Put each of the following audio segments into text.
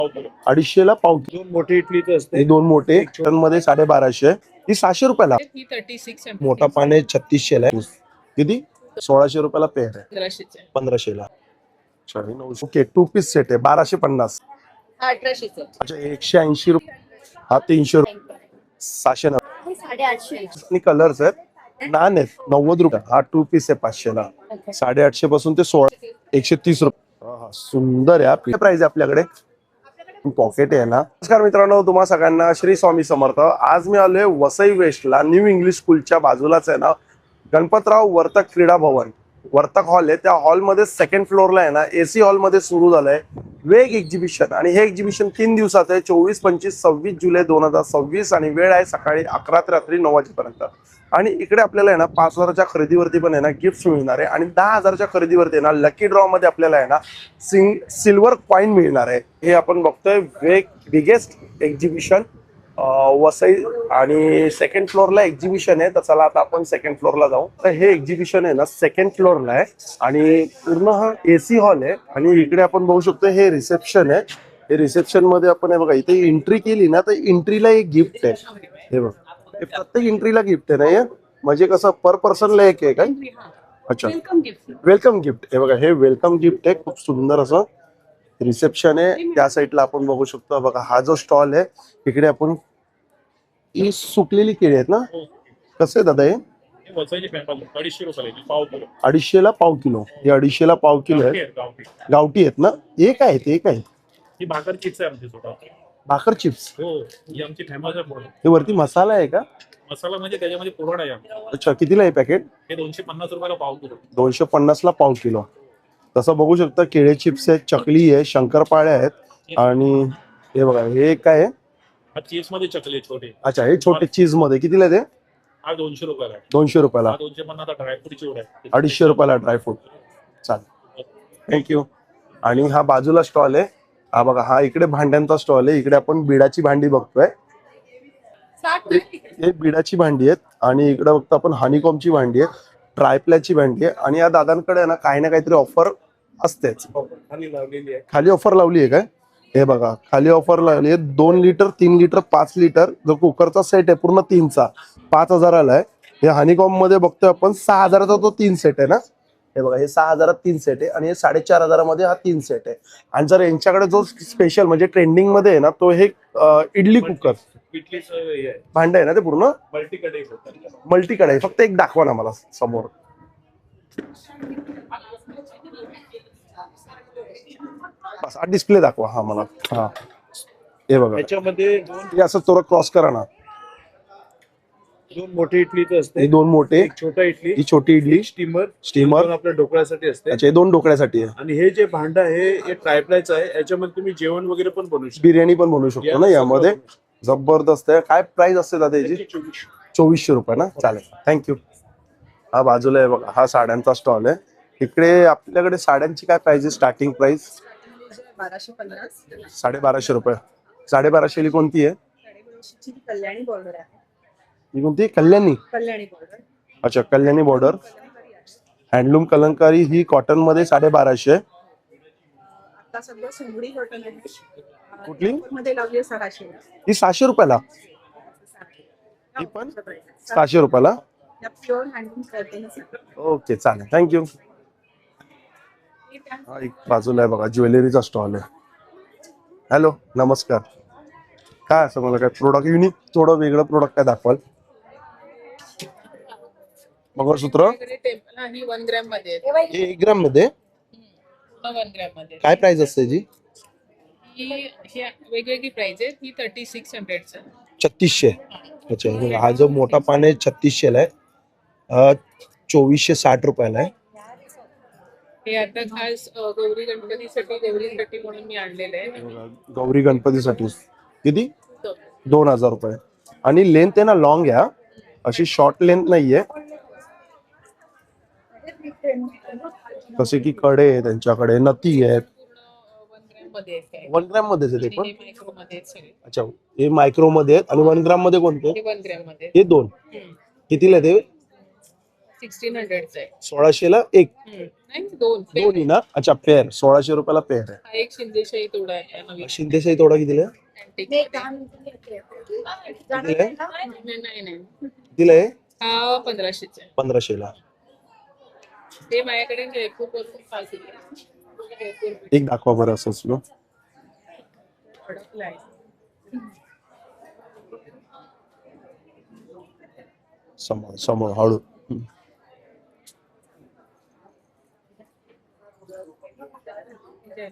250ला पाव किलो. दोन मोठे इडलीचे असते. हे दोन मोठे टन मध्ये 1250. ही 600 रुपयाला. ही 36 मोठा पान आहे 3600ला आहे. किती 1600 रुपयाला पेअर आहे. 1500ला. ओके 2 पीस सेट आहे 1250. 1800 अच्छा 180 रुपये. हा 300 रुपये. 790. 850 कलर्स आहेत. नान आहेत 90 रुपये. हा 2 पीस आहे 500ला. 850 पासून ते 130 रुपये. सुंदर आहे. प्राइस आहे आपल्याकडे. पॉकेट आहे ना. नमस्कार मित्रांनो, तुम्हा सगळ्यांना श्री स्वामी समर्थ. आज मी आलोय वसई वेस्टला न्यू इंग्लिश स्कूलच्या बाजूलाच आहे ना गणपतराव वर्तक क्रीडा भवन वर्तक हॉल आहे. त्या हॉलमध्ये सेकंड फ्लोअरला आहे ना एसी हॉलमध्ये सुरू झालंय वेग एक्झिबिशन. आणि हे एक्झिबिशन 3 दिवसाचं आहे. 24, 25, 26 जुलै 2026 आणि वेळ आहे सकाळी 11 ते रात्री 9 वाजेपर्यंत. आणि इकडे आपल्याला आहे ना 5000च्या खरेदीवरती पण आहे ना गिफ्ट मिळणार आहे. आणि 10,000च्या खरेदीवरती आहे ना लकी ड्रॉ मध्ये आपल्याला आहे ना सिल्वर कॉइन मिळणार आहे. हे आपण बघतोय वेग बिगेस्ट एक्झिबिशन वसई. आणि सेकंड फ्लोअरला एक्झिबिशन आहे. तर चला आता आपण सेकंड फ्लोअरला जाऊ. तर हे एक्झिबिशन आहे ना सेकंड फ्लोअरला आहे आणि पूर्ण हा एसी हॉल आहे. आणि इकडे आपण बघू शकतो हे रिसेप्शन आहे. हे रिसेप्शन मध्ये आपण हे बघा इथे एंट्री केली ना तर एंट्रीला एक गिफ्ट आहे. हे बघ हे प्रत्येक एंट्रीला गिफ्ट आहे ना. हे म्हणजे कसं पर पर्सनला एक आहे काय. अच्छा वेलकम गिफ्ट. हे बघा हे वेलकम गिफ्ट आहे. खूप सुंदर असं रिसेप्शन आहे. त्या साईडला आपण बघू शकतो बघा हा जो स्टॉल आहे इकडे आपण ही सुकलेली केळी आहेत ना. कसं आहे दादा हे 250ला पाव किलो. हे 250ला पाव किलो आहे. गावठी आहेत ना. हे काय ते काय ही भाकर चिप्स आहे आमची स्वतः. भाकर चिप्स. हो ही आमची फेमस आहे प्रोडक्ट. हे वरती मसाला आहे का. मसाला म्हणजे त्याच्यामध्ये पुरण आहे आमचा. अच्छा कितीला आहे पॅकेट. हे 250 रुपयाला पाव किलो. 250ला पाव किलो. तसं बघू शकता केळे चिप्स आहेत, चकली आहे, शंकरपाळ्या आहेत. आणि हे बघा हे काय आहे. हा चीज मध्ये चकली छोटे. अच्छा हे छोटे चीज मध्ये कितीला आहे ते. हा 200 रुपयाला आहे. 200 रुपयाला. हा 250 ड्रायफ्रूट चिवड आहे. 250 रुपयाला ड्रायफ्रूट. चालेल थँक्यू. आणि हा बाजूला स्टॉल आहे. हा बघा हा इकडे भांड्यांचा स्टॉल आहे. इकडे आपण बिडाची भांडी बघतोय. हे बिडाची भांडी आहेत. आणि इकडे बघतो आपण हनीकॉमची भांडी आहे, ट्रायप्लाची भांडी आहे. आणि या दादांकडे ना काही ना काहीतरी ऑफर असतेच. खाली ऑफर लावली आहे काय. हे बघा खाली ऑफर लावली आहे 2 लिटर 3 लिटर 5 लिटर जो कुकरचा सेट आहे पूर्ण 3चा 5000ला आहे. हे हनीकॉम मध्ये बघतोय आपण 6000चा तो 3 सेट आहे ना. हे बघा हे 6000 3 सेट आहे आणि हे 4500 मध्ये हा 3 सेट आहे. आणि जर यांच्याकडे जो स्पेशल म्हणजे ट्रेंडिंग मध्ये आहे ना तो हे इडली कुकर भांड आहे ना ते पूर्ण मल्टी कढई. फक्त एक दाखवा ना मला समोर. बस हा डिस्प्ले दाखवा हा मला. हा हे बघा त्याच्यामध्ये असं थोडं क्रॉस करा ना. 2 मोठे इडलीचे असते. हे 2 मोठे. एक छोटा इडली. ही छोटी इडली स्टीमर आपल्या ढोकळ्यासाठी असते. अच्छा हे 2 ढोकळ्यासाठी आहे. आणि हे जे भांड आहे हे ट्रायप्लायचं आहे. याच्यामध्ये तुम्ही जेवण वगैरे पण बनवू शकता. बिर्याणी पण बनवू शकतो ना यामध्ये. जबरदस्त आहे. काय प्राइस असते दादा याची. 2400 रुपये ना. चालेल थँक्यू. हा बाजूला आहे बघा हा साड्यांचा स्टॉल आहे. इकडे आपल्याकडे साड्यांची काय प्राइस आहे. स्टार्टिंग प्राइस 1250 रुपये. 1250 कोणती आहे. कल्याणी बॉर्डर आहे. ही कोणती कल्याणी. अच्छा कल्याणी बॉर्डर. हँडलूम कलंकारी ही कॉटन मध्ये 1250. आता सध्या सुंगडी कॉटन आहे. कुठली मध्ये लावली आहे 600. ही 600 रुपयाला. ही पण 600 रुपयाला. प्युअर हँडलूम करते. ओके चालेल थँक्यू. हा एक बाजूला आहे बघा ज्वेलरीचा स्टॉल आहे. हॅलो नमस्कार. काय असं मला काय प्रोडक्ट युनिक थोडं वेगळं प्रोडक्ट काय दाखवाल. मंगळसूत्र ही 1 ग्रॅम मध्ये. 1 ग्रॅम मध्ये. 1 ग्रॅम मध्ये काय प्राइस असते जी. ही वेगवेगळी प्राइस आहे. ही 3600 3600. अच्छा हा जो मोठा पान आहे 3600 ला आहे. 2460 रुपयाला आहे. हे आता खास गौरी गणपतीसाठी देवरीसाठी म्हणून मी आणलेलं आहे. गौरी गणपतीसाठी किती 2000 रुपये. आणि लेंथ आहे ना लॉंग आहे. अशी शॉर्ट लेंथ नाहीये. कसे की कडे आहे त्यांच्याकडे नथी आहेत. 1 ग्रॅम मध्येच आहे ते पण. अच्छा हे मायक्रो मध्ये आहेत. आणि 1 ग्रॅम मध्ये कोणते. 1 ग्रॅम मध्ये हे 2 कितीला आहे ते. 1600 आहे 1600ला एक नाही दोन दोन्ही ना? अच्छा पेअर 1600 रुपयाला पेअर आहे. हा एक शिंदेशाही तोडा आहे नवीन शिंदेशाही तोडा कितीला आहे? Antique कितीला आहे? नाही नाही कितीला आहे? हा 1500 आहे 1500ला. ते माझ्याकडे जयपूर पासून पास आहे एक दाखवा बरं असंच ना. अडकला आहे समोर समोर हळू.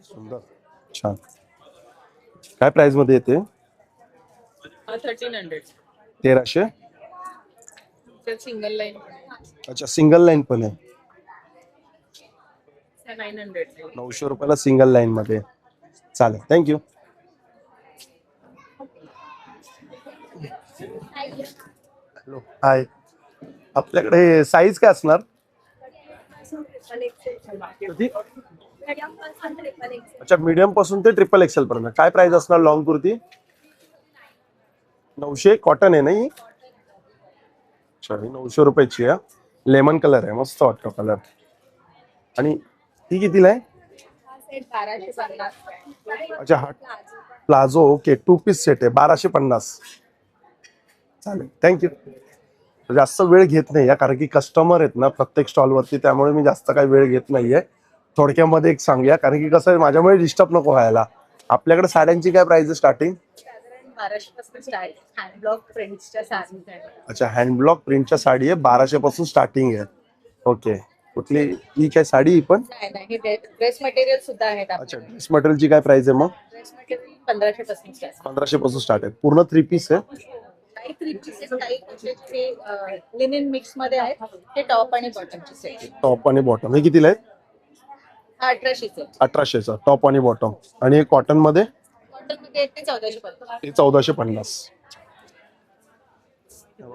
सुंदर छान. काय प्राइस मध्ये येते? हा 1300 1300. सिंगल लाईन अच्छा सिंगल लाईन पण आहे. 900 900 रुपयाला सिंगल लाईन मध्ये. चालेल थँक्यू. Hello hi. आपल्याकडे साईज काय असणार? किती? अच्छा मीडियम पासून ते ट्रिपल एक्सेल पर्यंत. काय प्राइस असणार लॉंग कुर्ती? 900. कॉटन आहे ना ही? अच्छा ही 900 रुपयाची आहे. लेमन कलर आहे मस्त वाटतो कलर. आणि ही कितीला आहे? अच्छा हा प्लाझो ओके 2 पीस सेट आहे 1250. चालेल थँक्यू. जास्त वेळ घेत नाही कारण की कस्टमर आहेत ना प्रत्येक स्टॉल वरती, त्यामुळे मी जास्त काही वेळ घेत नाहीये. थोडक्यामध्ये एक सांगूया कारण की कसं आहे माझ्यामुळे डिस्टर्ब नको व्हायला. आपल्याकडे साड्यांची काय प्राइस आहे स्टार्टिंग? 1200 पासून स्टार्ट हँडब्लॉक प्रिंट्सच्या साडी अच्छा हँडब्लॉक प्रिंटच्या साडी आहे 1200 पासून स्टार्टिंग आहे. ओके कुठली ही काय साडी ही पण? नाही ड्रेस मटेरियल सुद्धा आहेत अच्छा ड्रेस मटेरियलची काय प्राइस आहे मग? ड्रेस मटेरियल 1500 पासून स्टार्ट 1500 पासून स्टार्ट आहे. पूर्ण 3 पीस आहे. काही 3 पीसेस काही ते लिनिन मिक्स मध्ये आहेत ते टॉप आणि बॉटमचे सेट. टॉप आणि बॉटम हे कितीला आहे? 1800 चे 1800चा टॉप आणि बॉटम. आणि हे कॉटन मध्ये? कॉटन मध्ये ते 1450 हे 1450.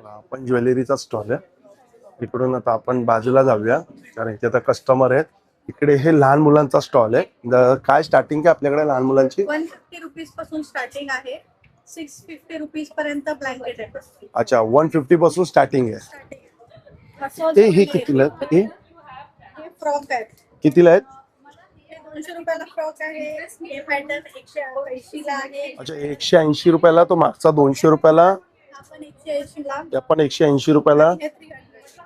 आपण ज्वेलरीचा स्टॉल आहे. इकडून आता आपण बाजूला जाऊया कारण इथे आता कस्टमर आहेत. इकडे हे लहान मुलांचा स्टॉल आहे. काय स्टार्टिंग काय आपल्याकडे लहान मुलांची? 150 रुपीज पासून स्टार्टिंग आहे. 650 रुपीज पर्यंत ब्लँकेट आहे. अच्छा 150 पासून स्टार्टिंग आहे. स्टार्टिंग हे कितीला आहेत? हे फ्रॉक आहेत. कितीला आहेत? हे 200 रुपयाला फ्रॉक आहे. हे पॅटर्न 180 ला आहे. अच्छा 180 रुपयाला. तो मागचा 200 रुपयाला. हा पण 180 ला. हे पण 180 रुपयाला. हे 300.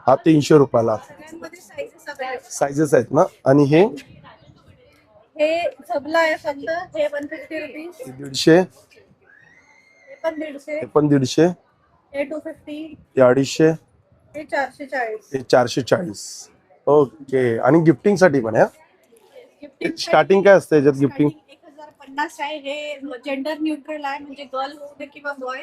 हा 300 रुपयाला. सगळ्यांमध्ये साईजेस आहेत. साइजेस आहेत ना. आणि हे झबला आहे फक्त. हे 150 रुपीज. 150. हे पण 150. हे पण 150. हे 250. हे 250. हे 440. हे 440. ओके. आणि गिफ्टिंग साठी पण आहे. गिफ्टिंग स्टार्टिंग काय असतं याच्यात गिफ्टिंग? 1050 आहे. हे जेंडर न्यूट्रल आहे म्हणजे गर्ल होऊ दे किंवा बॉय.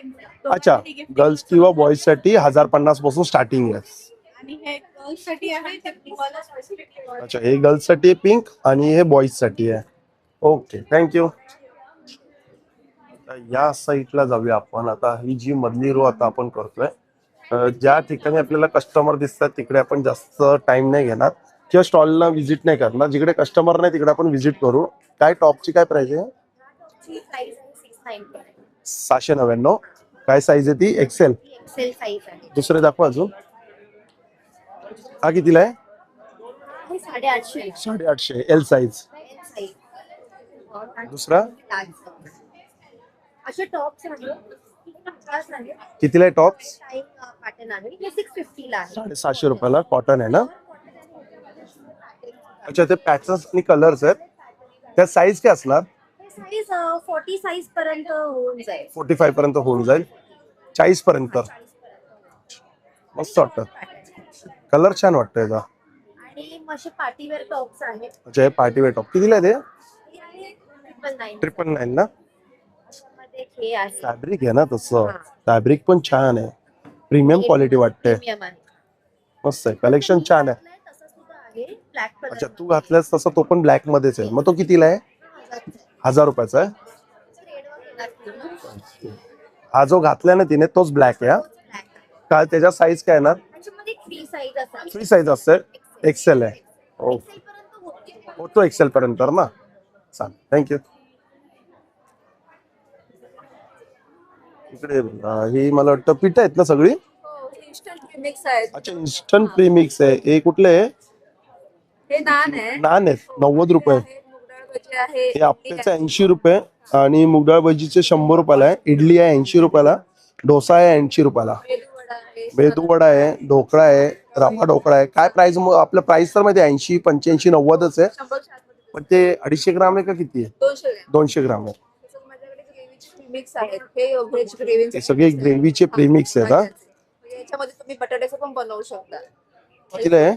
अच्छा गर्ल्स किंवा बॉईज साठी 1050 पासून स्टार्टिंग आहे. आणि हे गर्ल्स साठी आहे ते तुम्हाला स्पेसिफिक. अच्छा हे गर्ल्स साठी पिंक आणि हे बॉईज साठी आहे. Okay thank you. या साईडला जाऊया आपण आता. ही जी मधली रो आता आपण करतोय ज्या ठिकाणी आपल्याला कस्टमर दिसतात तिकडे आपण जास्त टाइम नाही घेणार किंवा स्टॉलला व्हिजिट नाही करणार. जिकडे कस्टमर नाही तिकडे आपण व्हिजिट करू. काय टॉपची काय प्राइस आहे? 799. काय साईज आहे ती? एक्सेल. एक्सेल साईज आहे. दुसरे दाखवा अजून. हा कितीला आहे? हे 850. 850 एल साईज. दुसरा असे टॉप्स आहे. कितीला आहे टॉप्स? पॅटर्न आहे. हे 650 ला आहे. 750 रुपयाला. कॉटन आहे ना. अच्छा ते पॅचेस आणि कलर्स आहेत. त्या साईज काय असणार? साईज 40 साईज पर्यंत होऊन जाईल. 45 पर्यंत होऊन जाईल. 40 पर्यंत. मस्त वाटतं. कलर छान वाटतं याचा. आणि असे पार्टीवेअर टॉप्स आहेत. अच्छा हे पार्टीवेअर टॉप कितीला आहे ते? 999 ना. मध्ये हे आहे. फॅब्रिक आहे ना तसं. फॅब्रिक पण छान आहे. प्रीमियम क्वालिटी वाटते. प्रीमियम आहे. मस्त आहे. कलेक्शन छान आहे. तसं सुद्धा आहे. Black colour. अच्छा तू घातल्यास तसं तो पण ब्लॅक मध्येच आहे. मग तो कितीला आहे? 1000 रुपयाचा आहे. हा जो घातलाय ना तिने तोच ब्लॅक आहे. काय त्याच्या साईज काय येणार? त्याच्यामध्ये 3 साईज असतात. 3 साईज असते. एक्सेल आहे. ओके होतो एक्सेल पर्यंत ना. चालेल थँक्यू. इकडे ही मला वाटतं पीठ आहेत ना सगळी. प्रीमिक्स आहेत. अच्छा इन्स्टंट प्रीमिक्स आहे. हे कुठले आहे? हे नान आहे. नान आहेत 90 रुपये. मूग डाळ भजी आहे. हे आपल्याचं 80 रुपये आणि मुगडाळ भजीचे 100 रुपयाला आहे. इडली आहे 80 रुपयाला. डोसा आहे 80 रुपयाला. मेदू वडा आहे. मेदू वडा आहे, ढोकळा आहे, रवा ढोकळा आहे. काय प्राइस आपलं प्राइस तर माहिती 80 85 90च आहे. 100 मध्ये पण ते 250 ग्राम आहे का किती आहे? 200 ग्रॅम. 200 ग्राम आहे. तसंच माझ्याकडे ग्रेव्हीचे प्रीमिक्स आहेत. हे व्हेज ग्रेव्ही हे सगळे ग्रेव्हीचे प्रीमिक्स आहेत. हा याच्यामध्ये तुम्ही बटाट्याचं पण बनवू शकता. किती आहे?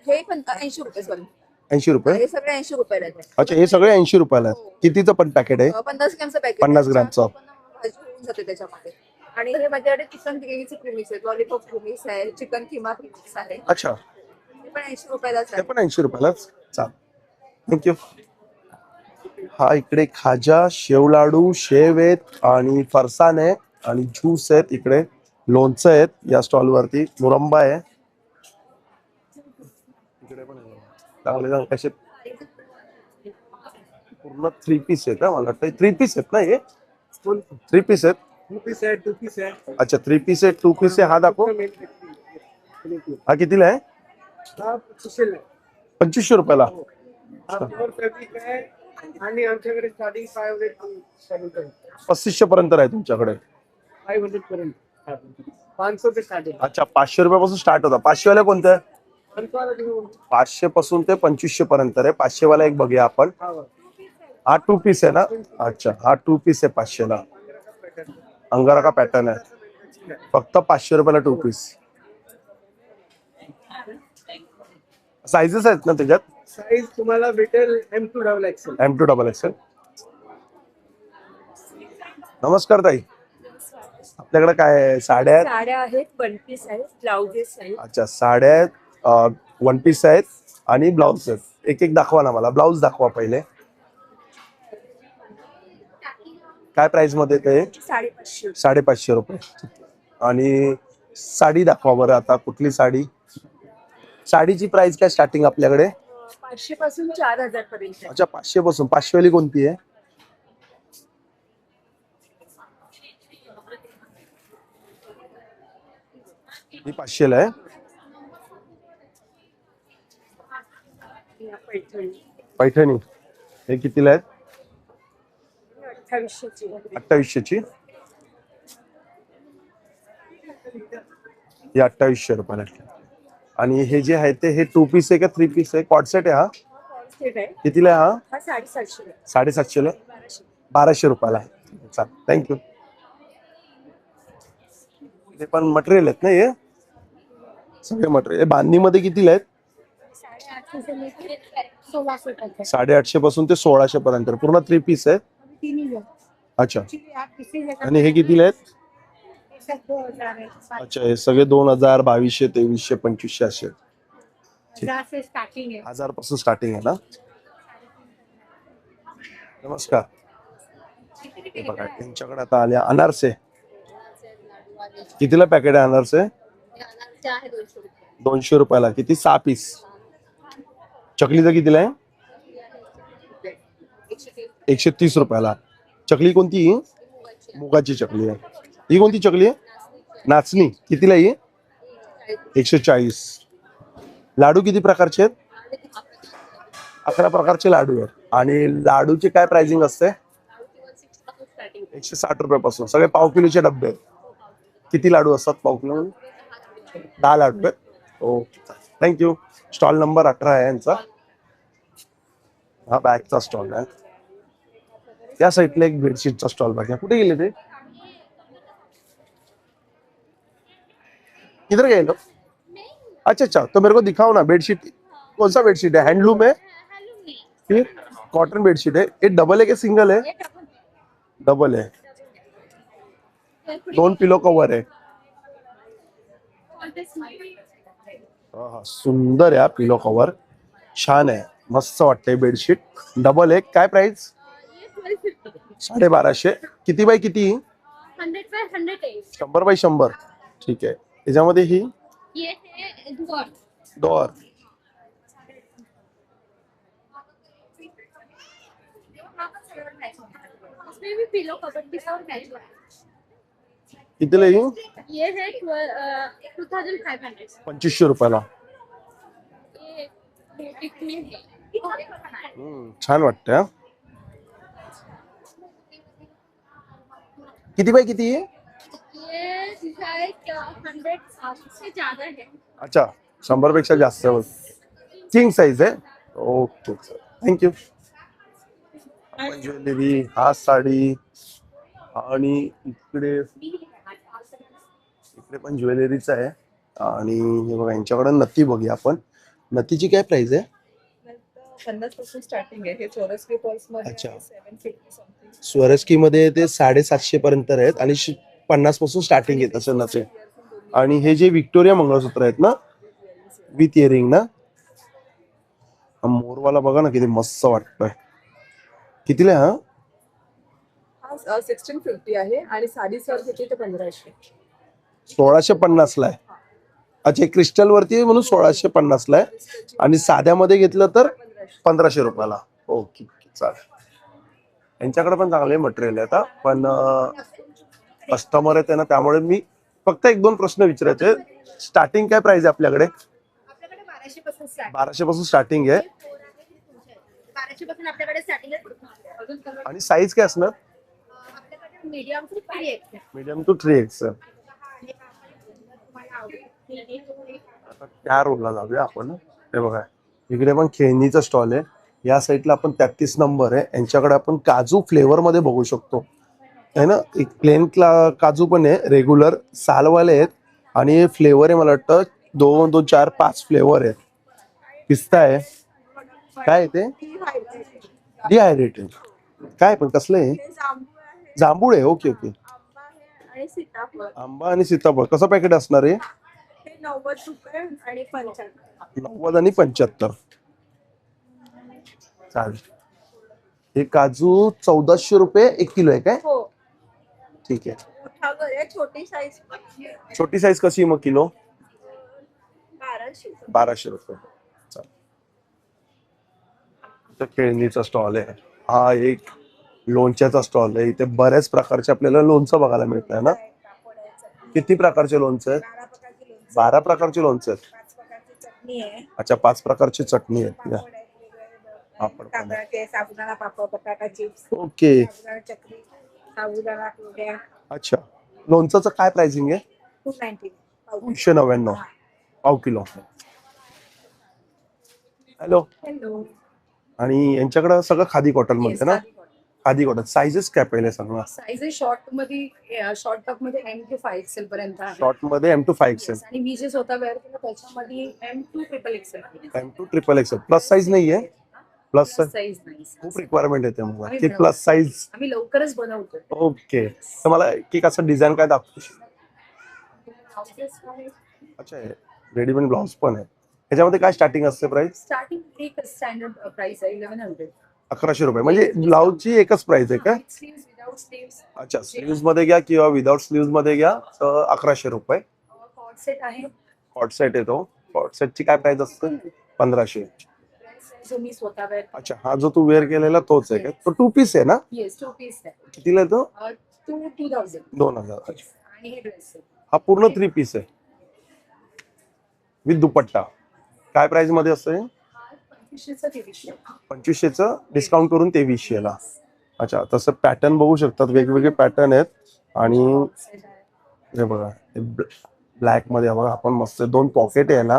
हे पण 80 रुपये सॉरी. 80 रुपये. हे सगळे 80 रुपयाला आहेत. अच्छा हे सगळे 80 रुपयाला आहे. कितीचं पण पॅकेट आहे? 50 ग्रॅमचं पॅकेट. 50 ग्रॅमचं. भाजी होऊन जाते त्याच्यामध्ये. आणि हे माझ्याकडे चिकन ग्रेव्हीचे प्रीमिक्स आहेत. लॉलीपॉप प्रीमिक्स आहे. चिकन किमा प्रीमिक्स आहे. अच्छा हे पण 80 रुपयालाच ते आहे. पण 80 रुपयालाच. चाल थँक्यू. हा इकडे खाजा, शेव लाडू, शेव आहेत आणि फरसाण आहे आणि ज्यूस आहेत. इकडे लोणचं आहेत या स्टॉल वरती. मुरंबा आहे इकडे पण आहे. चांगले चांगले कसे पूर्ण 3 पीस आहेत. मला वाटतं 3 पीस आहेत ना हे? 3 पीस आहेत. 2 पीस आहे 2 पीस आहे. अच्छा 3 पीस आहे 2 पीस आहे. हा दाखव. हा कितीला आहे? 2500 रुपयाला. फॅब्रिक आहे आणि आमच्याकडे स्टार्टिंग 500 3500 पर्यंत आहे तुमच्याकडे. 500 पर्यंत 500 ते स्टार्टिंग. अच्छा 500 रुपयापासून स्टार्ट होता. 500 वाले कोणते? 500 पासून ते 2500 पर्यंत आहे. 500 वाला एक बघूया आपण. हा 2 पीस आहे ना? अच्छा हा 2 पीस आहे 500 ला. अंगारा का पॅटर्न आहे. फक्त 500 रुपयाला 2 पीस. साइजेस आहेत ना त्याच्यात? साईज तुम्हाला भेटेल M2 double XL. M2 double XL. नमस्कार ताई. आपल्याकडे काय आहे? साड्या आहेत. साड्या आहेत, वन पीस आहेत, ब्लाउजेस आहेत. अच्छा साड्या आहेत, वन पीस आहेत आणि ब्लाउज आहेत. एक एक दाखवा ना मला. ब्लाउज दाखवा पहिले. काय प्राइस मध्ये ते? 550. 550 रुपये. आणि साडी दाखवा बरं आता. कुठली साडी? साडीची प्राइस काय स्टार्टिंग आपल्याकडे? 500 पासून 4000 पर्यंत. अच्छा 500 पासून. 500 वाली कोणती आहे? ही 500 ला आहे. पैठणी हे कितीला आहेत? 2800 ची. ही 2800 रुपयाला आहे. आणि हे जे आहे ते हे 2 पीस आहे का 3 पीस आहे? कॉट सेट आहे हा? कितीला आहे हा? 750. 750 ला. 1200 रुपयाला आहे. चालेल थँक्यू. ते पण मटेरियल आहेत ना हे? सगळे मटेरियल. बांधणीमध्ये कितीला आहेत? 850 पासून ते 1600 पर्यंत. पूर्ण 3 पीस आहे. अच्छा आणि हे कितीला आहेत? अच्छा हे सगळे 2000 2200 2300 2500 असे. स्टार्टिंग आहे. 1000 पासून स्टार्टिंग आहे ना? नमस्कार. हे बघा त्यांच्याकडे आता आले अनारसे. कितीला पॅकेट आहे अनारसे? 200 रुपयाला. किती? 6 पीस. चकलीचं कितीला आहे? 130 रुपयाला. चकली कोणती? मुगाची चकली आहे. ही कोणती चकली आहे? नाचणी. कितीला आहे? 140. लाडू किती प्रकारचे आहेत? 11 प्रकारचे लाडू आहेत. आणि लाडूची काय प्राइसिंग असते? 160 रुपयापासून. सगळे पाव किलोचे डब्बे आहेत. किती लाडू असतात पाव किलो? 10 लाडू आहेत. हो थँक्यू. स्टॉल नंबर 18 आहे यांचा. हा बॅगचा स्टॉल आहे. या साईडला एक बेडशीटचा स्टॉल बघा. कुठे गेले ते? किधर गए लोग? अच्छा अच्छा तो मेरे को दिखाओ ना बेडशीट. कौन सा बेडशीट है? हैंडलूम है फिर कॉटन बेडशीट है. ये डबल है कि सिंगल है? डबल है. 2 पिलो कवर आहे. हा सुंदर आहे पिलो कवर. छान आहे. मस्त वाटतंय बेडशीट. डबल आहे. काय प्राइस? 1250. किती बाय किती? 100 by 100 है 100 बाय 100. ठीक आहे. त्याच्यामध्ये ही ये है डुअर डोअर. उसमें भी पिलो कवर के साथ मैच हुआ है कितीला येईल? ये है 2500. 2500 रुपयाला. ये boutique में है. छान वाटतं हा. किती बाय किती आहे? ये शायद 100 से ज्यादा है. अच्छा, 100 पेक्षा जास्त आहे. किंग साईज आहे. Okay thank you. ज्वेलरी, हा साडी आणि इकडे पण ज्वेलरीच आहे. आणि हे बघा यांच्याकडे नथी बघूया आपण. नथीची काय प्राइस आहे? 50 पासून स्टार्टिंग आहे. हे चोरस पर्स मध्ये अच्छा. 750 समथिंग. स्वरस्की मध्ये ते 750 पर्यंत आहेत आणि 50 पासून स्टार्टिंग आहे तसं नसे. आणि हे जे विक्टोरिया मंगळसूत्र आहेत ना विथ इयरिंग ना, हा मोरवाला बघा ना किती मस्त वाटतोय. कितीला आहे हा? हा 1650 आहे आणि साडी सर घेतली तर 1500. 1650 ला आहे. अच्छा, क्रिस्टल वरती आहे म्हणून 1650 ला आहे आणि साध्यामध्ये घेतलं तर 1500 रुपयाला. ओके चालेल. यांच्याकडे पण चांगले मटेरियल आहे. पण कस्टमर आहेत ना, त्यामुळे मी फक्त 1-2 प्रश्न विचारायचे. स्टार्टिंग काय प्राइस आहे आपल्याकडे? आपल्याकडे 1200 पासून स्टार्ट. 1200 पासून स्टार्टिंग आहे. 1200 पासून आपल्याकडे स्टार्टिंग आहे. आणि साईज काय असणार? आपल्याकडे medium to 3X. Medium to 3X. आता त्या रोडला जाऊया आपण. हे बघा इकडे पण खेळणीचा स्टॉल आहे. या साईडला आपण 33 नंबर आहे. यांच्याकडे आपण काजू फ्लेवर मध्ये बघू शकतो आहे ना. एक प्लेन काजू पण आहे, रेग्युलर सालवाले आहेत आणि फ्लेवर आहे मला वाटतं 2, 2, 4, 5 फ्लेवर आहेत. पिस्ता आहे. काय आहे ते? डिहायड्रेटेड. काय पण कसलं आहे? जांभूळ आहे. Okay okay. आणि सीताफळ आंबा आणि सीताफळ कसं पॅकेट असणार आहे? हे 90 रुपये आणि 95. 90 आणि 75. चालेल. हे काजू 1400 रुपये 1 किलो आहे काय? हो. ठीक आहे. मोठा घर आहे, छोटी साईज छोटी साईज कशी आहे मग किलो? 1200. 1200 रुपये. चालेल. इथं खेळणीचा स्टॉल आहे. हा एक लोणच्याचा स्टॉल आहे. इथे बऱ्याच प्रकारचे आपल्याला लोणचं बघायला मिळत आहे ना. किती प्रकारचे लोणचं आहेत? 12 प्रकारचे लोणचं आहेत. 5 प्रकारची चटणी आहे. अच्छा, 5 प्रकारची चटणी आहे. या. पापड पण आहे. तांदळाचे साबुदाणा पापड, बटाटा चिप्स, ओके. साबुदाणा चकली, साबुदाणा कुरड्या. अच्छा, लोणचं काय प्राइसिंग आहे? 290. 299 पाव किलो. हॅलो. हॅलो. आणि यांच्याकडे सगळं खादी कॉटन मध्ये ना. खादी कॉटन साईजेस काय पहिले सांगा. साईज शॉर्ट मध्ये, शॉर्ट टॉप मध्ये M to 5XL पर्यंत आहे. शॉर्ट मध्ये M to 5XL. आणि मी जे स्वतः वेअर केलं त्याच्यामध्ये M to XXL आहे. M to XXL. Plus size नाहीये. प्लस साईज नाही. खूप रिक्वायरमेंट येते मला की प्लस साईज. आम्ही लवकरच बनवतो. ओके. तर मला की कसं डिझाईन काय दाखवू? अच्छा, रेडीमेड ब्लाउज पण आहे. ह्याच्यामध्ये काय स्टार्टिंग असते प्राइस? स्टार्टिंग एक स्टँडर्ड प्राइस आहे 1100. 1100 रुपये. म्हणजे ब्लाउजची एकच प्राइस आहे का? Sleeves without sleeves. अच्छा, स्लीव्स मध्ये घ्या किंवा विदाउट स्लीव्स मध्ये घ्या तर 1100 रुपये. कॉर्ड सेट आहे. कॉट सेट येतो. कॉट सेटची काय प्राइस असते? 1500. जो मी स्वतः वेअर. अच्छा, हा जो तू वेअर केलेला तोच आहे का? तो 2 पीस आहे ना? येस 2 पीस आहे. कितीला येतो? 2000. 2000. अच्छा. आणि हे ड्रेस आहे. हा पूर्ण 3 पीस आहे विथ दुपट्टा. काय प्राइस मध्ये असते? 2500 2300. 2500चं डिस्काउंट करून 2300 ला. अच्छा, तसं पॅटर्न बघू शकतात. वेगवेगळे पॅटर्न आहेत. आणि हे बघा ब्लॅक मध्ये बघा आपण मस्त 2 पॉकेट आहे ना.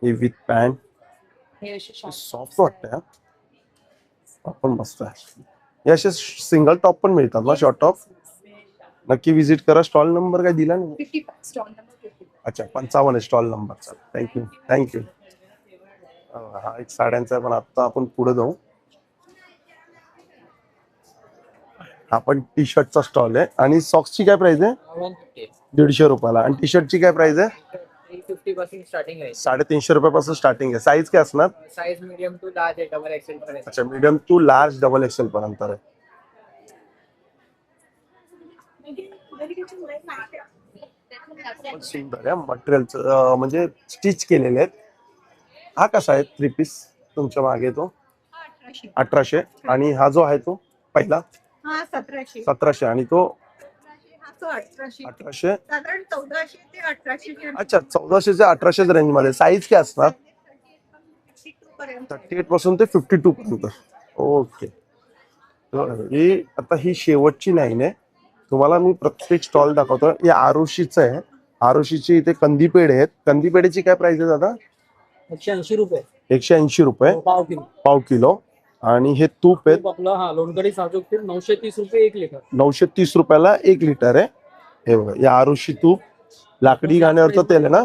हे विथ पॅन्ट. हे असे शॉर्ट सॉफ्ट वाटतंय. आपण मस्त आहे. हे असे सिंगल टॉप पण मिळतात ना, शॉर्ट टॉप. नक्की विजिट करा. स्टॉल नंबर काय दिला नाही? 55 स्टॉल नंबर 55. अच्छा, 55 स्टॉल नंबर. Thank you thank you. हा एक साड्यांचा पण. आता आपण पुढे जाऊ. हा पण टी शर्टचा स्टॉल आहे. आणि सॉक्सची काय प्राइस आहे? 150 रुपयाला. आणि टी शर्टची काय प्राइस आहे? 350 पासून स्टार्टिंग आहे. 350 रुपयापासून स्टार्टिंग आहे. साईज काय असणार? साईज मीडियम टू लार्ज आहे, डबल एक्सेल पर्यंत. अच्छा, medium to large double XL पर्यंत आहे. पण सुंदर आहे मटेरियलचं. म्हणजे स्टिच केलेले आहेत. हा कसा आहे 3 पीस तुमच्या मागे? तो 1800. आणि हा जो आहे तो पहिला हा 1700. 1700. आणि तो तो 1800. 1800. साधारण 1400 ते 1800. अच्छा, 1400 ते 1800 रेंज मध्ये. साईज काय असणार? 32 पर्यंत. 38 पासून ते 52 पर्यंत. ओके. ही आता ही शेवटची लाईन आहे. तुम्हाला मी प्रत्येक स्टॉल दाखवतो. हे आरुषीचं आहे. आरुषीची इथे कंदीपेढे आहेत. कंदीपेढेची काय प्राइस आहे दादा? 180 रुपये 180 रुपये पाव किलो. पाव किलो. आणि हे तूप आहे तूप आपलं लोणकडी साजूक तूप 930 रुपये 1 लिटर. 930 रुपयाला 1 लिटर आहे. हे बघा, या आरुषी तूप लाकडी घाण्यावरचं तेल आहे ना.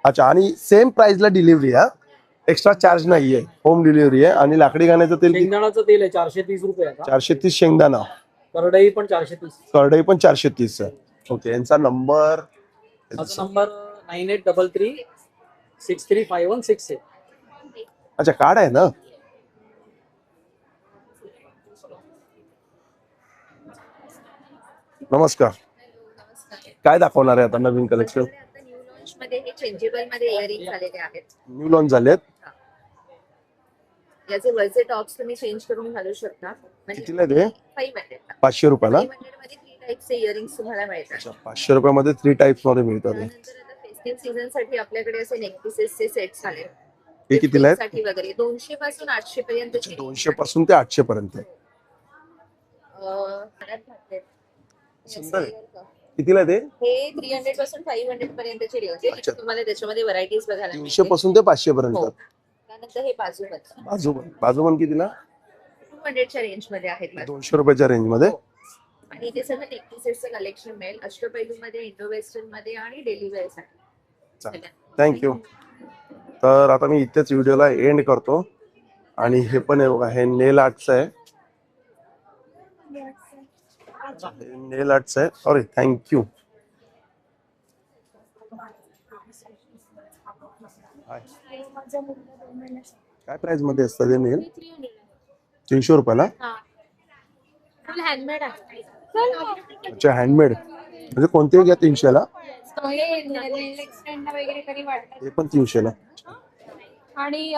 अच्छा, आणि सेम प्राइसला डिलिव्हरी आहे. एक्स्ट्रा चार्ज नाहीये. होम डिलिव्हरी आहे. आणि लाकडी घाण्याचं तेल शेंगदाण्याचं तेल आहे 430 रुपये आता. 430 शेंगदाणा. करडई पण 430. करडई पण 430 आहे. ओके, यांचा नंबर माझा नंबर 9833 635168. अच्छा कार्ड आहे ना. नमस्कार. काय दाखवणार आहे आता नवीन कलेक्शन? आता न्यू लॉन्च मध्ये हे चेंजेबल मध्ये इयरिंग आलेले आहेत. न्यू लॉन्च झालेत. याचे वरचे टॉप्स तुम्ही चेंज करून घालू शकता. कितीला आहे ते? 500. 500 रुपयाला. 500 मध्ये 3 टाइपचे इयरिंग्स तुम्हाला मिळतात. अच्छा, 500 रुपयामध्ये 3 टाइप्स मध्ये मिळतात. त्यानंतर आता फेस्टिव्ह सीझन साठी आपल्याकडे असे नेक पीसेसचे सेट्स आले. हे कितीला आहेत? साठी वगैरे 200 पासून 800 पर्यंत. 200 पासून ते 800 पर्यंत. सुंदर आहे. कितीला आहे ते? हे 300 पासून 500 पर्यंतचे रेंज आहे. अच्छा. तुम्हाला त्याच्यामध्ये व्हरायटीज बघायला 300 पासून ते 500 पर्यंत. हो. त्यानंतर हे बाजूबंद बाजूबंद कितीला? 200च्या रेंज मध्ये आहेत. 200 रुपयाच्या रेंज मध्ये. हो. आणि इथे सगळं नेक पीसेसचं कलेक्शन मिळेल. अष्टपैलू मध्ये, इंडो वेस्टर्न मध्ये आणि डेली वेअर साठी. थँक्यू. तर आता मी इथेच व्हिडिओला एंड करतो. आणि हे पण आहे बघा, हे नेल आर्टचं आहे. नेल आर्टचं आहे. Sorry, thank you. काय प्राइस मध्ये असतं ते नेल? 300 रुपयाला. फुल हँडमेड आहे. अच्छा, हँडमेड म्हणजे कोणतेही घ्या 300ला. हे नेल एक्सटेंड वगैरे कधी वाटतं. हे पण 300ला. आणि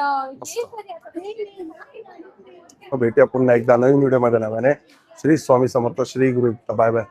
भेटूया पुन्हा एकदा नवीन व्हिडिओ मध्ये. नव्याने. श्री स्वामी समर्थ, श्री गुरु. Bye bye.